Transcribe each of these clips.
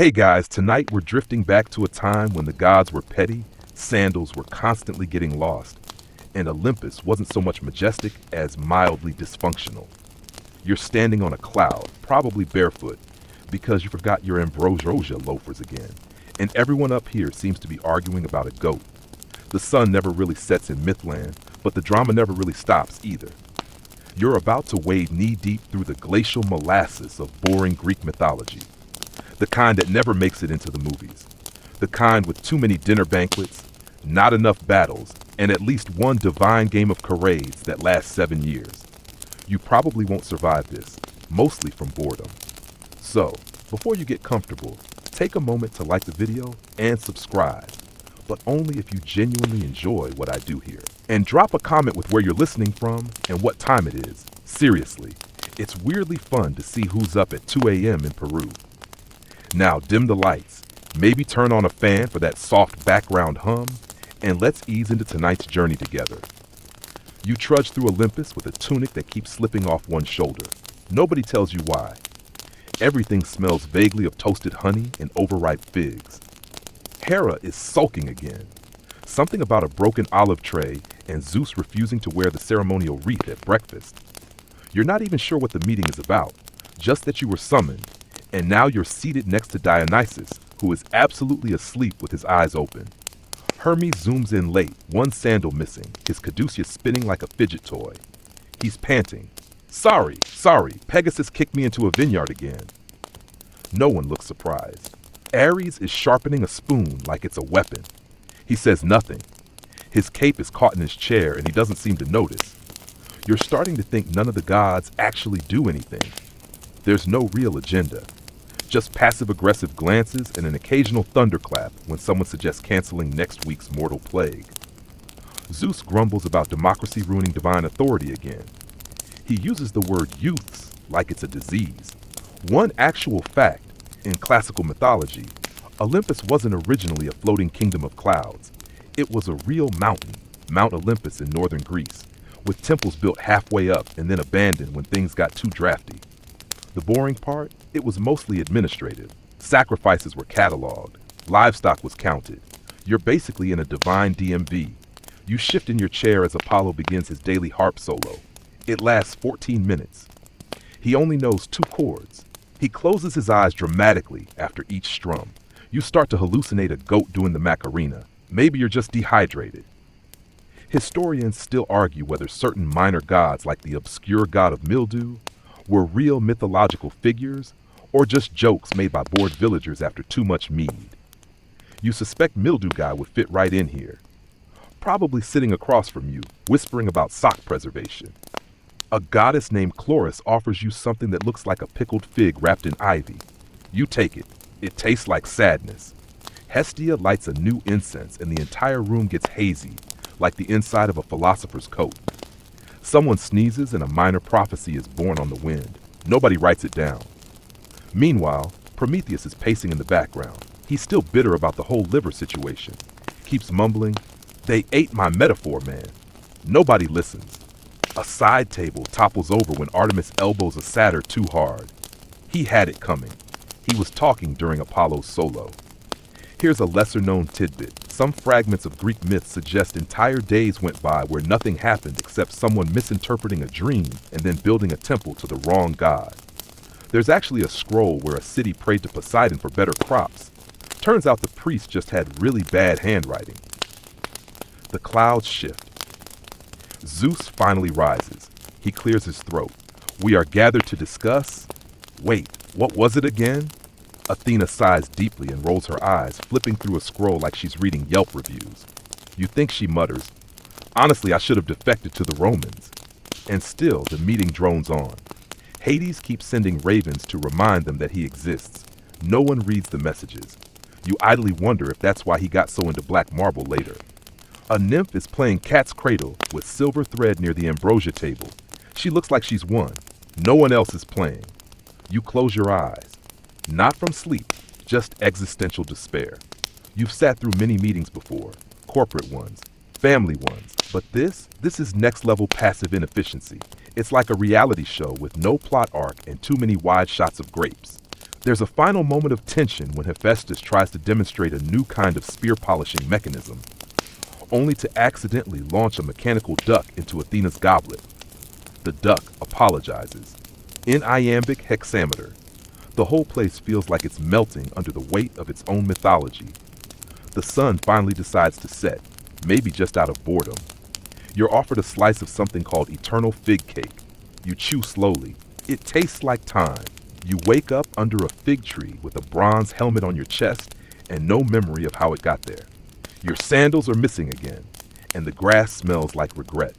Hey guys, tonight we're drifting back to a time when the gods were petty, sandals were constantly getting lost, and Olympus wasn't so much majestic as mildly dysfunctional. You're standing on a cloud, probably barefoot, because you forgot your ambrosia loafers again, and everyone up here seems to be arguing about a goat. The sun never really sets in Mythland, but the drama never really stops either. You're about to wade knee-deep through the glacial molasses of boring Greek mythology. The kind that never makes it into the movies. The kind with too many dinner banquets, not enough battles, and at least one divine game of charades that lasts 7 years. You probably won't survive this, mostly from boredom. So, before you get comfortable, take a moment to like the video and subscribe, but only if you genuinely enjoy what I do here. And drop a comment with where you're listening from and what time it is. Seriously, it's weirdly fun to see who's up at 2 a.m. in Peru. Now dim the lights, maybe turn on a fan for that soft background hum, and let's ease into tonight's journey together. You trudge through Olympus with a tunic that keeps slipping off one shoulder. Nobody tells you why. Everything smells vaguely of toasted honey and overripe figs. Hera is sulking again. Something about a broken olive tray and Zeus refusing to wear the ceremonial wreath at breakfast. You're not even sure what the meeting is about, just that you were summoned, and now you're seated next to Dionysus, who is absolutely asleep with his eyes open. Hermes zooms in late, one sandal missing, his caduceus spinning like a fidget toy. He's panting. Sorry, Pegasus kicked me into a vineyard again. No one looks surprised. Ares is sharpening a spoon like it's a weapon. He says nothing. His cape is caught in his chair and he doesn't seem to notice. You're starting to think none of the gods actually do anything. There's no real agenda. Just passive-aggressive glances and an occasional thunderclap when someone suggests canceling next week's mortal plague. Zeus grumbles about democracy ruining divine authority again. He uses the word youths like it's a disease. One actual fact, in classical mythology, Olympus wasn't originally a floating kingdom of clouds. It was a real mountain, Mount Olympus in northern Greece, with temples built halfway up and then abandoned when things got too drafty. The boring part? It was mostly administrative. Sacrifices were cataloged. Livestock was counted. You're basically in a divine DMV. You shift in your chair as Apollo begins his daily harp solo. It lasts 14 minutes. He only knows 2 chords. He closes his eyes dramatically after each strum. You start to hallucinate a goat doing the Macarena. Maybe you're just dehydrated. Historians still argue whether certain minor gods like the obscure god of mildew were real mythological figures or just jokes made by bored villagers after too much mead. You suspect Mildew Guy would fit right in here, probably sitting across from you, whispering about sock preservation. A goddess named Chloris offers you something that looks like a pickled fig wrapped in ivy. You take it. It tastes like sadness. Hestia lights a new incense and the entire room gets hazy, like the inside of a philosopher's coat. Someone sneezes and a minor prophecy is born on the wind. Nobody writes it down. Meanwhile, Prometheus is pacing in the background. He's still bitter about the whole liver situation. Keeps mumbling, "They ate my metaphor, man." Nobody listens. A side table topples over when Artemis elbows a satyr too hard. He had it coming. He was talking during Apollo's solo. Here's a lesser-known tidbit. Some fragments of Greek myth suggest entire days went by where nothing happened except someone misinterpreting a dream and then building a temple to the wrong god. There's actually a scroll where a city prayed to Poseidon for better crops. Turns out the priest just had really bad handwriting. The clouds shift. Zeus finally rises. He clears his throat. We are gathered to discuss... Wait, what was it again? Athena sighs deeply and rolls her eyes, flipping through a scroll like she's reading Yelp reviews. You think she mutters, "Honestly, I should have defected to the Romans." And still, the meeting drones on. Hades keeps sending ravens to remind them that he exists. No one reads the messages. You idly wonder if that's why he got so into black marble later. A nymph is playing cat's cradle with silver thread near the ambrosia table. She looks like she's won. No one else is playing. You close your eyes. Not from sleep, just existential despair. You've sat through many meetings before, corporate ones, family ones, but this is next level passive inefficiency. It's like a reality show with no plot arc and too many wide shots of grapes. There's a final moment of tension when Hephaestus tries to demonstrate a new kind of spear polishing mechanism, only to accidentally launch a mechanical duck into Athena's goblet. The duck apologizes. In iambic hexameter, the whole place feels like it's melting under the weight of its own mythology. The sun finally decides to set, maybe just out of boredom. You're offered a slice of something called eternal fig cake. You chew slowly. It tastes like time. You wake up under a fig tree with a bronze helmet on your chest and no memory of how it got there. Your sandals are missing again, and the grass smells like regret.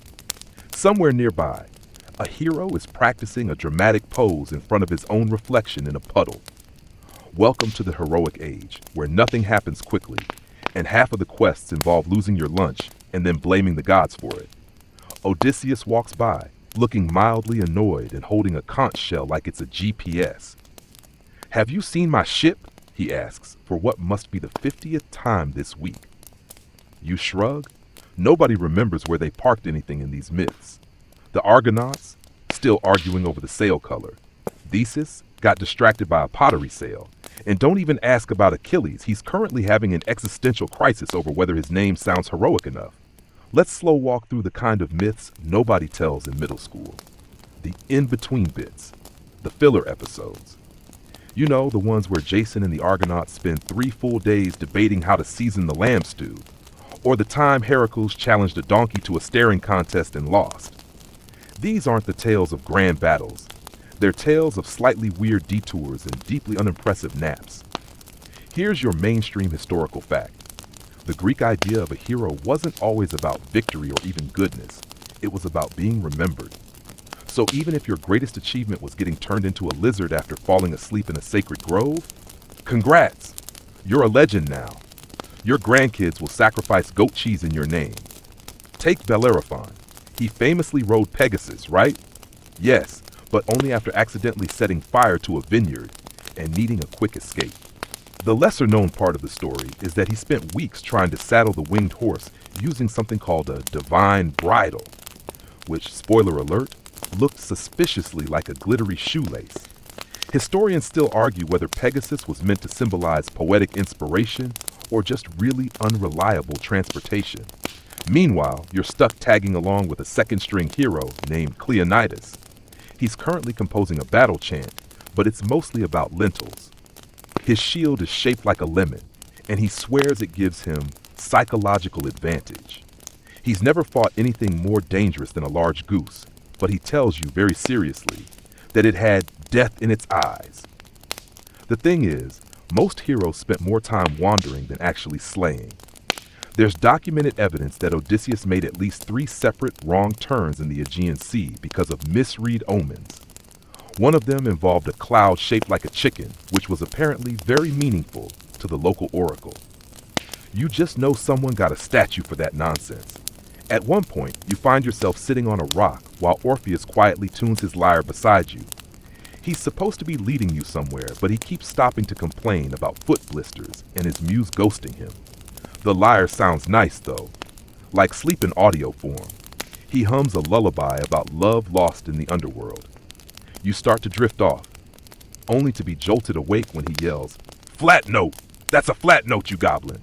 Somewhere nearby, a hero is practicing a dramatic pose in front of his own reflection in a puddle. Welcome to the heroic age, where nothing happens quickly, and half of the quests involve losing your lunch and then blaming the gods for it. Odysseus walks by, looking mildly annoyed and holding a conch shell like it's a GPS. "Have you seen my ship?" he asks, for what must be the 50th time this week. You shrug. Nobody remembers where they parked anything in these myths. The Argonauts, still arguing over the sail color. Theseus got distracted by a pottery sale. And don't even ask about Achilles. He's currently having an existential crisis over whether his name sounds heroic enough. Let's slow walk through the kind of myths nobody tells in middle school. The in-between bits. The filler episodes. You know, the ones where Jason and the Argonauts spend 3 full days debating how to season the lamb stew. Or the time Heracles challenged a donkey to a staring contest and lost. These aren't the tales of grand battles. They're tales of slightly weird detours and deeply unimpressive naps. Here's your mainstream historical fact. The Greek idea of a hero wasn't always about victory or even goodness. It was about being remembered. So even if your greatest achievement was getting turned into a lizard after falling asleep in a sacred grove, congrats! You're a legend now. Your grandkids will sacrifice goat cheese in your name. Take Bellerophon. He famously rode Pegasus, right? Yes, but only after accidentally setting fire to a vineyard and needing a quick escape. The lesser-known part of the story is that he spent weeks trying to saddle the winged horse using something called a divine bridle, which, spoiler alert, looked suspiciously like a glittery shoelace. Historians still argue whether Pegasus was meant to symbolize poetic inspiration or just really unreliable transportation. Meanwhile, you're stuck tagging along with a second-string hero named Cleonidas. He's currently composing a battle chant, but it's mostly about lentils. His shield is shaped like a lemon, and he swears it gives him psychological advantage. He's never fought anything more dangerous than a large goose, but he tells you very seriously that it had death in its eyes. The thing is, most heroes spent more time wandering than actually slaying. There's documented evidence that Odysseus made at least 3 separate wrong turns in the Aegean Sea because of misread omens. One of them involved a cloud shaped like a chicken, which was apparently very meaningful to the local oracle. You just know someone got a statue for that nonsense. At one point, you find yourself sitting on a rock while Orpheus quietly tunes his lyre beside you. He's supposed to be leading you somewhere, but he keeps stopping to complain about foot blisters and his muse ghosting him. The lyre sounds nice, though, like sleep in audio form. He hums a lullaby about love lost in the underworld. You start to drift off, only to be jolted awake when he yells, "Flat note! That's a flat note, you goblin!"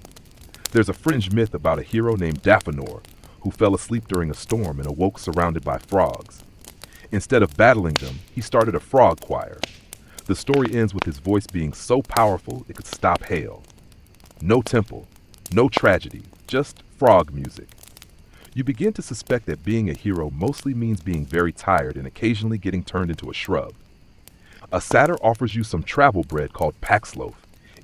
There's a fringe myth about a hero named Daphanor who fell asleep during a storm and awoke surrounded by frogs. Instead of battling them, he started a frog choir. The story ends with his voice being so powerful it could stop hail. No temple, no tragedy, just frog music. You begin to suspect that being a hero mostly means being very tired and occasionally getting turned into a shrub. A satyr offers you some travel bread called Paxloaf.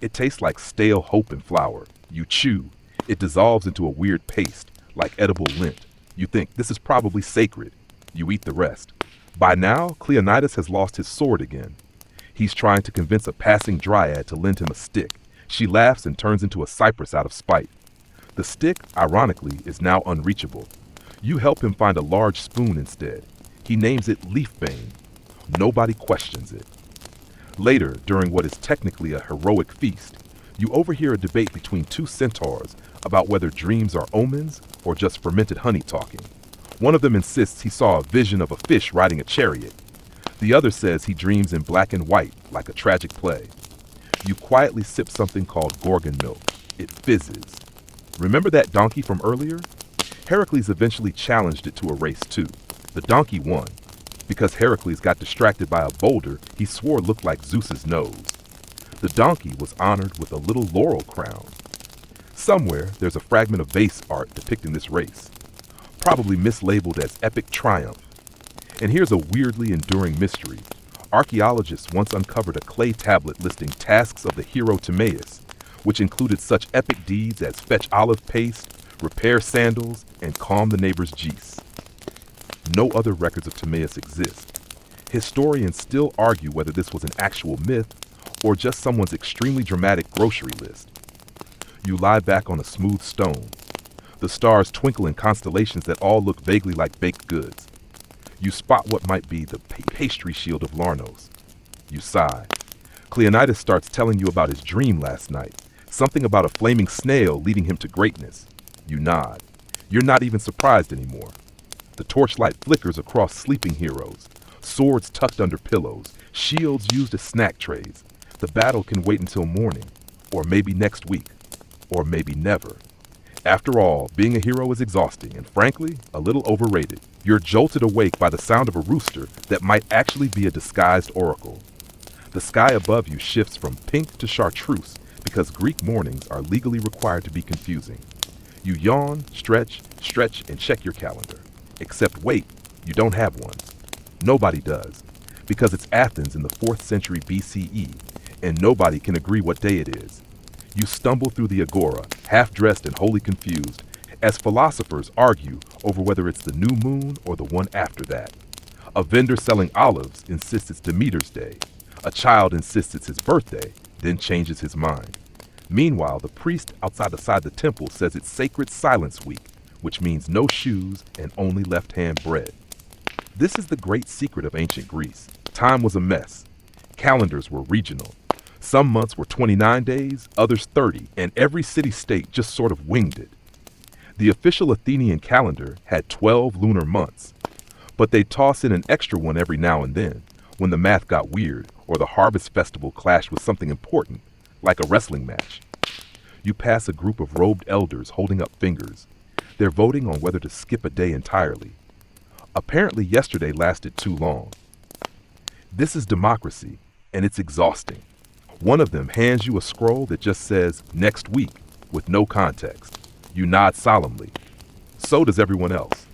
It tastes like stale hope and flour. You chew. It dissolves into a weird paste, like edible lint. You think this is probably sacred. You eat the rest. By now, Cleonidas has lost his sword again. He's trying to convince a passing dryad to lend him a stick. She laughs and turns into a cypress out of spite. The stick, ironically, is now unreachable. You help him find a large spoon instead. He names it Leafbane. Nobody questions it. Later, during what is technically a heroic feast, you overhear a debate between 2 centaurs about whether dreams are omens or just fermented honey talking. One of them insists he saw a vision of a fish riding a chariot. The other says he dreams in black and white, like a tragic play. You quietly sip something called Gorgon milk. It fizzes. Remember that donkey from earlier? Heracles eventually challenged it to a race too. The donkey won. Because Heracles got distracted by a boulder he swore looked like Zeus's nose. The donkey was honored with a little laurel crown. Somewhere there's a fragment of vase art depicting this race, probably mislabeled as epic triumph. And here's a weirdly enduring mystery. Archaeologists once uncovered a clay tablet listing tasks of the hero Timaeus, which included such epic deeds as fetch olive paste, repair sandals, and calm the neighbor's geese. No other records of Timaeus exist. Historians still argue whether this was an actual myth or just someone's extremely dramatic grocery list. You lie back on a smooth stone. The stars twinkle in constellations that all look vaguely like baked goods. You spot what might be the pastry shield of Larnos. You sigh. Cleonidas starts telling you about his dream last night, something about a flaming snail leading him to greatness. You nod. You're not even surprised anymore. The torchlight flickers across sleeping heroes, swords tucked under pillows, shields used as snack trays. The battle can wait until morning, or maybe next week, or maybe never. After all, being a hero is exhausting and, frankly, a little overrated. You're jolted awake by the sound of a rooster that might actually be a disguised oracle. The sky above you shifts from pink to chartreuse because Greek mornings are legally required to be confusing. You yawn, stretch, and check your calendar. Except wait, you don't have one. Nobody does, because it's Athens in the 4th century BCE, and nobody can agree what day it is. You stumble through the agora, half-dressed and wholly confused, as philosophers argue over whether it's the new moon or the one after that. A vendor selling olives insists it's Demeter's day. A child insists it's his birthday, then changes his mind. Meanwhile, the priest outside the temple says it's Sacred Silence Week, which means no shoes and only left-hand bread. This is the great secret of ancient Greece. Time was a mess. Calendars were regional. Some months were 29 days, others 30, and every city-state just sort of winged it. The official Athenian calendar had 12 lunar months, but they'd toss in an extra one every now and then, when the math got weird or the harvest festival clashed with something important, like a wrestling match. You pass a group of robed elders holding up fingers. They're voting on whether to skip a day entirely. Apparently yesterday lasted too long. This is democracy, and it's exhausting. One of them hands you a scroll that just says, "Next week," with no context. You nod solemnly. So does everyone else.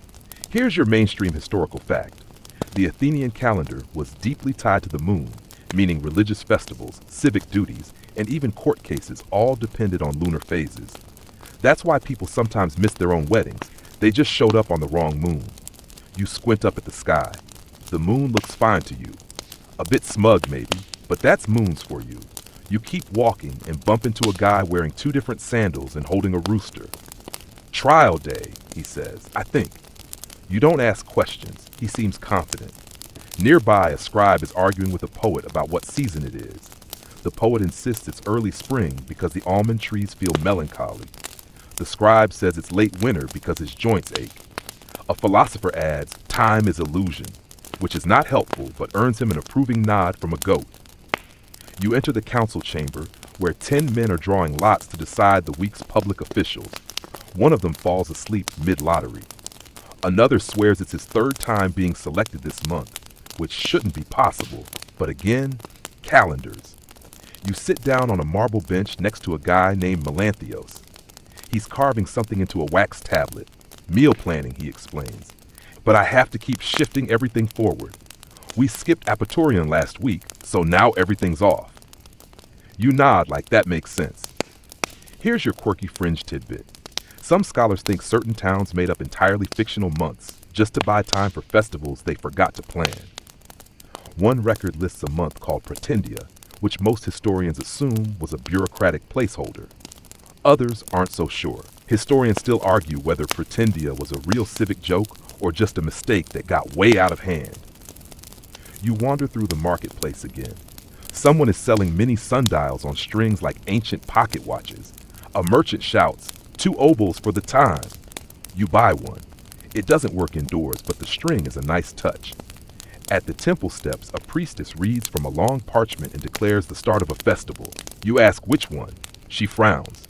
Here's your mainstream historical fact. The Athenian calendar was deeply tied to the moon, meaning religious festivals, civic duties, and even court cases all depended on lunar phases. That's why people sometimes miss their own weddings. They just showed up on the wrong moon. You squint up at the sky. The moon looks fine to you. A bit smug maybe, but that's moons for you. You keep walking and bump into a guy wearing 2 different sandals and holding a rooster. "Trial day," he says, "I think." You don't ask questions. He seems confident. Nearby, a scribe is arguing with a poet about what season it is. The poet insists it's early spring because the almond trees feel melancholy. The scribe says it's late winter because his joints ache. A philosopher adds, "Time is illusion," which is not helpful but earns him an approving nod from a goat. You enter the council chamber, where 10 men are drawing lots to decide the week's public officials. One of them falls asleep mid-lottery. Another swears it's his 3rd time being selected this month, which shouldn't be possible, but again, calendars. You sit down on a marble bench next to a guy named Melanthios. He's carving something into a wax tablet. Meal planning, he explains. But I have to keep shifting everything forward. We skipped Apatorian last week, so now everything's off. You nod like that makes sense. Here's your quirky fringe tidbit. Some scholars think certain towns made up entirely fictional months just to buy time for festivals they forgot to plan. One record lists a month called Pretendia, which most historians assume was a bureaucratic placeholder. Others aren't so sure. Historians still argue whether Pretendia was a real civic joke or just a mistake that got way out of hand. You wander through the marketplace again. Someone is selling mini sundials on strings like ancient pocket watches. A merchant shouts, "2 obols for the time." You buy one. It doesn't work indoors, but the string is a nice touch. At the temple steps, a priestess reads from a long parchment and declares the start of a festival. You ask which one. She frowns.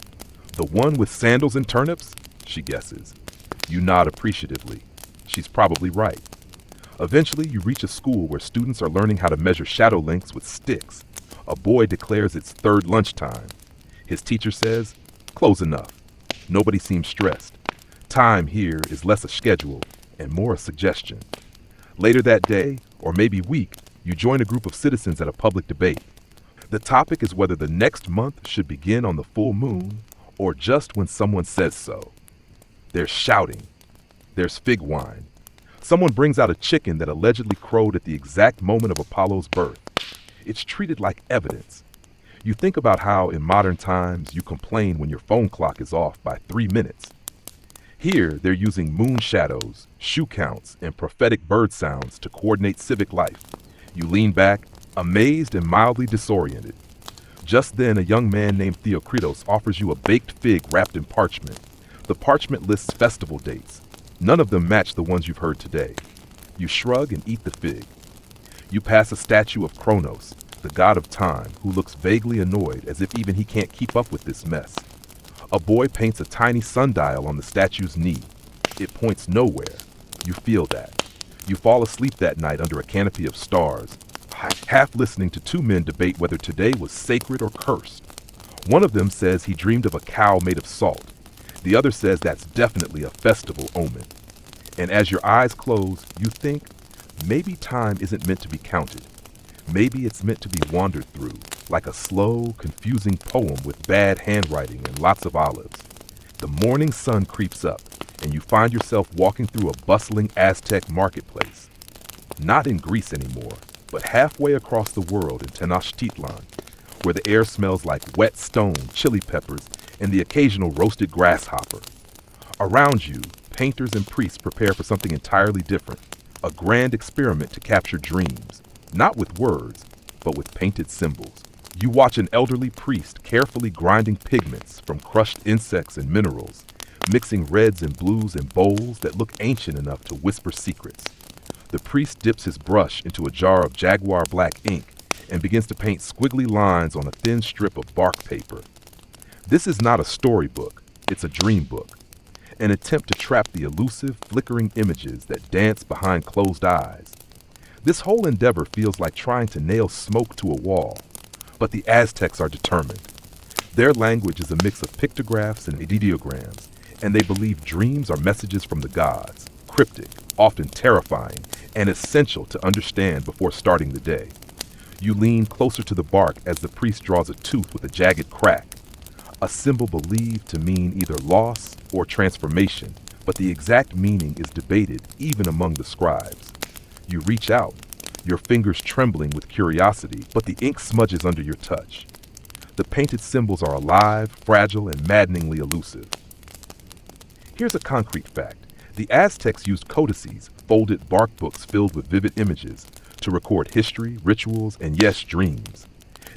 The one with sandals and turnips? She guesses. You nod appreciatively. She's probably right. Eventually, you reach a school where students are learning how to measure shadow lengths with sticks. A boy declares it's third lunchtime. His teacher says, "Close enough." Nobody seems stressed. Time here is less a schedule and more a suggestion. Later that day, or maybe week, you join a group of citizens at a public debate. The topic is whether the next month should begin on the full moon or just when someone says so. There's shouting. There's fig wine. Someone brings out a chicken that allegedly crowed at the exact moment of Apollo's birth. It's treated like evidence. You think about how, in modern times, you complain when your phone clock is off by 3 minutes. Here, they're using moon shadows, shoe counts, and prophetic bird sounds to coordinate civic life. You lean back, amazed and mildly disoriented. Just then, a young man named Theocritus offers you a baked fig wrapped in parchment. The parchment lists festival dates. None of them match the ones you've heard today. You shrug and eat the fig. You pass a statue of Kronos, the god of time, who looks vaguely annoyed as if even he can't keep up with this mess. A boy paints a tiny sundial on the statue's knee. It points nowhere. You feel that. You fall asleep that night under a canopy of stars, half listening to two men debate whether today was sacred or cursed. One of them says he dreamed of a cow made of salt. The other says that's definitely a festival omen. And as your eyes close, you think, maybe time isn't meant to be counted. Maybe it's meant to be wandered through, like a slow, confusing poem with bad handwriting and lots of olives. The morning sun creeps up, and you find yourself walking through a bustling Aztec marketplace. Not in Greece anymore, but halfway across the world in Tenochtitlan, where the air smells like wet stone, chili peppers, and the occasional roasted grasshopper. Around you, painters and priests prepare for something entirely different, a grand experiment to capture dreams, not with words, but with painted symbols. You watch an elderly priest carefully grinding pigments from crushed insects and minerals, mixing reds and blues in bowls that look ancient enough to whisper secrets. The priest dips his brush into a jar of jaguar black ink and begins to paint squiggly lines on a thin strip of bark paper. This is not a storybook, it's a dream book, an attempt to trap the elusive, flickering images that dance behind closed eyes. This whole endeavor feels like trying to nail smoke to a wall, but the Aztecs are determined. Their language is a mix of pictographs and ideograms, and they believe dreams are messages from the gods, cryptic, often terrifying, and essential to understand before starting the day. You lean closer to the bark as the priest draws a tooth with a jagged crack, a symbol believed to mean either loss or transformation, but the exact meaning is debated even among the scribes. You reach out, your fingers trembling with curiosity, but the ink smudges under your touch. The painted symbols are alive, fragile, and maddeningly elusive. Here's a concrete fact. The Aztecs used codices, folded bark books filled with vivid images, to record history, rituals, and yes, dreams.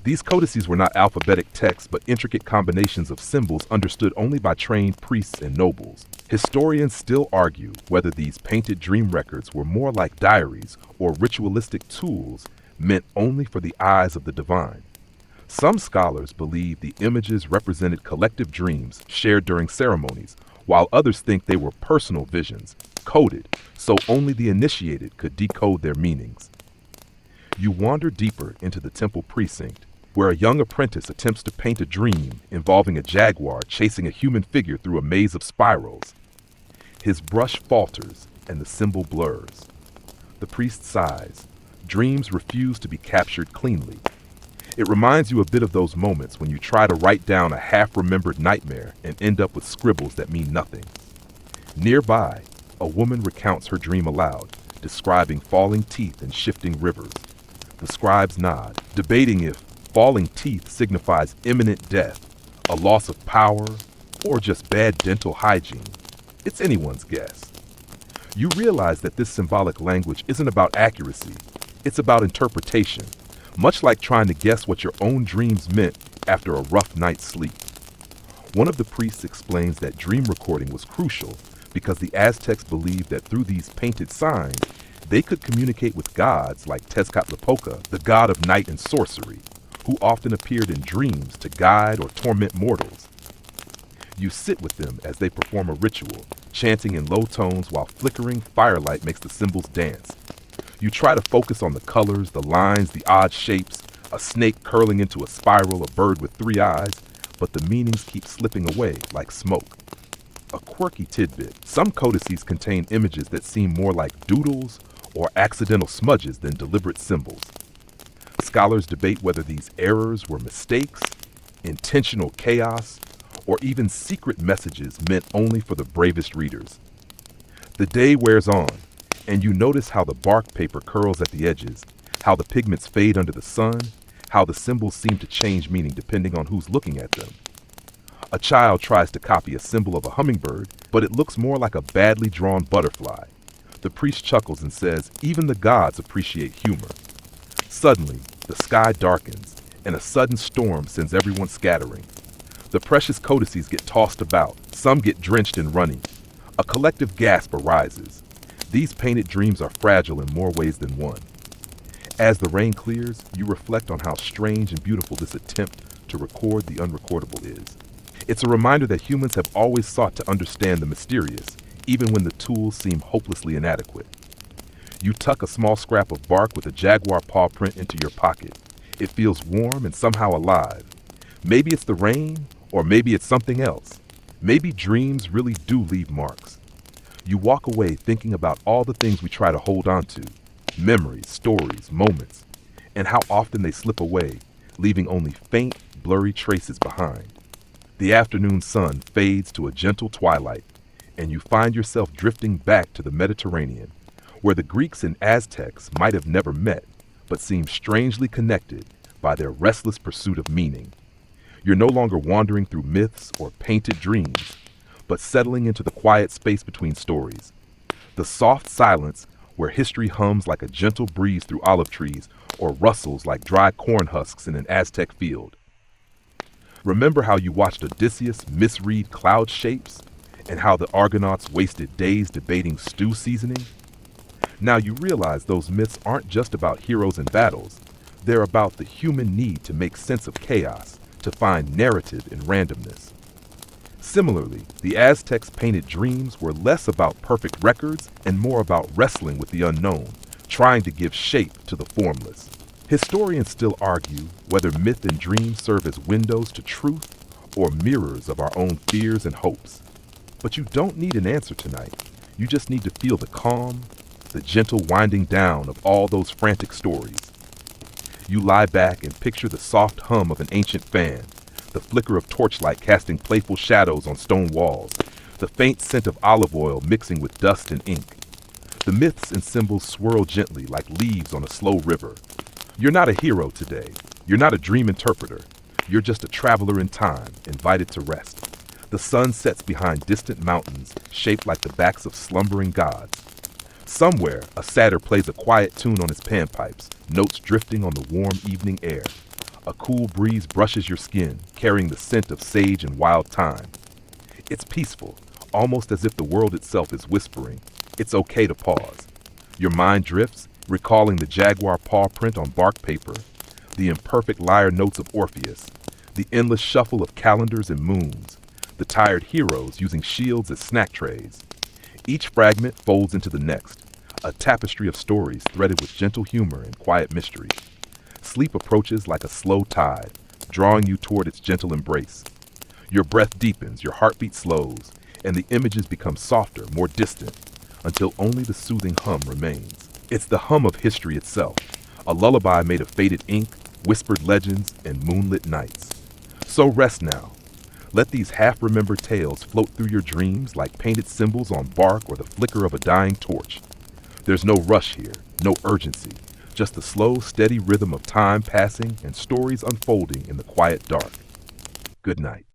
These codices were not alphabetic texts, but intricate combinations of symbols understood only by trained priests and nobles. Historians still argue whether these painted dream records were more like diaries or ritualistic tools meant only for the eyes of the divine. Some scholars believe the images represented collective dreams shared during ceremonies, while others think they were personal visions, coded, so only the initiated could decode their meanings. You wander deeper into the temple precinct, where a young apprentice attempts to paint a dream involving a jaguar chasing a human figure through a maze of spirals. His brush falters and the symbol blurs. The priest sighs. Dreams refuse to be captured cleanly. It reminds you a bit of those moments when you try to write down a half-remembered nightmare and end up with scribbles that mean nothing. Nearby, a woman recounts her dream aloud, describing falling teeth and shifting rivers. The scribes nod, debating if falling teeth signifies imminent death, a loss of power, or just bad dental hygiene. It's anyone's guess. You realize that this symbolic language isn't about accuracy, it's about interpretation, much like trying to guess what your own dreams meant after a rough night's sleep. One of the priests explains that dream recording was crucial because the Aztecs believed that through these painted signs, They could communicate with gods like Tezcatlipoca, the god of night and sorcery, who often appeared in dreams to guide or torment mortals. You sit with them as they perform a ritual, chanting in low tones while flickering firelight makes the symbols dance. You try to focus on the colors, the lines, the odd shapes, a snake curling into a spiral, a bird with three eyes, but the meanings keep slipping away like smoke. A quirky tidbit: some codices contain images that seem more like doodles or accidental smudges than deliberate symbols. Scholars debate whether these errors were mistakes, intentional chaos, or even secret messages meant only for the bravest readers. The day wears on, and you notice how the bark paper curls at the edges, how the pigments fade under the sun, how the symbols seem to change meaning depending on who's looking at them. A child tries to copy a symbol of a hummingbird, but it looks more like a badly drawn butterfly. The priest chuckles and says, "Even the gods appreciate humor." Suddenly, the sky darkens, and a sudden storm sends everyone scattering. The precious codices get tossed about, some get drenched in running. A collective gasp arises. These painted dreams are fragile in more ways than one. As the rain clears, you reflect on how strange and beautiful this attempt to record the unrecordable is. It's a reminder that humans have always sought to understand the mysterious, even when the tools seem hopelessly inadequate. You tuck a small scrap of bark with a jaguar paw print into your pocket. It feels warm and somehow alive. Maybe it's the rain, or maybe it's something else. Maybe dreams really do leave marks. You walk away thinking about all the things we try to hold on to, memories, stories, moments, and how often they slip away, leaving only faint, blurry traces behind. The afternoon sun fades to a gentle twilight, and you find yourself drifting back to the Mediterranean, where the Greeks and Aztecs might have never met, but seem strangely connected by their restless pursuit of meaning. You're no longer wandering through myths or painted dreams, but settling into the quiet space between stories. The soft silence where history hums like a gentle breeze through olive trees or rustles like dry corn husks in an Aztec field. Remember how you watched Odysseus misread cloud shapes and how the Argonauts wasted days debating stew seasoning? Now you realize those myths aren't just about heroes and battles. They're about the human need to make sense of chaos, to find narrative in randomness. Similarly, the Aztecs' painted dreams were less about perfect records and more about wrestling with the unknown, trying to give shape to the formless. Historians still argue whether myth and dream serve as windows to truth or mirrors of our own fears and hopes. But you don't need an answer tonight. You just need to feel the calm, the gentle winding down of all those frantic stories. You lie back and picture the soft hum of an ancient fan, the flicker of torchlight casting playful shadows on stone walls, the faint scent of olive oil mixing with dust and ink. The myths and symbols swirl gently like leaves on a slow river. You're not a hero today. You're not a dream interpreter. You're just a traveler in time, invited to rest. The sun sets behind distant mountains, shaped like the backs of slumbering gods. Somewhere, a satyr plays a quiet tune on his panpipes, notes drifting on the warm evening air. A cool breeze brushes your skin, carrying the scent of sage and wild thyme. It's peaceful, almost as if the world itself is whispering, "It's okay to pause." Your mind drifts, recalling the jaguar paw print on bark paper, the imperfect lyre notes of Orpheus, the endless shuffle of calendars and moons, the tired heroes using shields as snack trays. Each fragment folds into the next, a tapestry of stories threaded with gentle humor and quiet mystery. Sleep approaches like a slow tide, drawing you toward its gentle embrace. Your breath deepens, your heartbeat slows, and the images become softer, more distant, until only the soothing hum remains. It's the hum of history itself, a lullaby made of faded ink, whispered legends, and moonlit nights. So rest now. Let these half-remembered tales float through your dreams like painted symbols on bark or the flicker of a dying torch. There's no rush here, no urgency, just the slow, steady rhythm of time passing and stories unfolding in the quiet dark. Good night.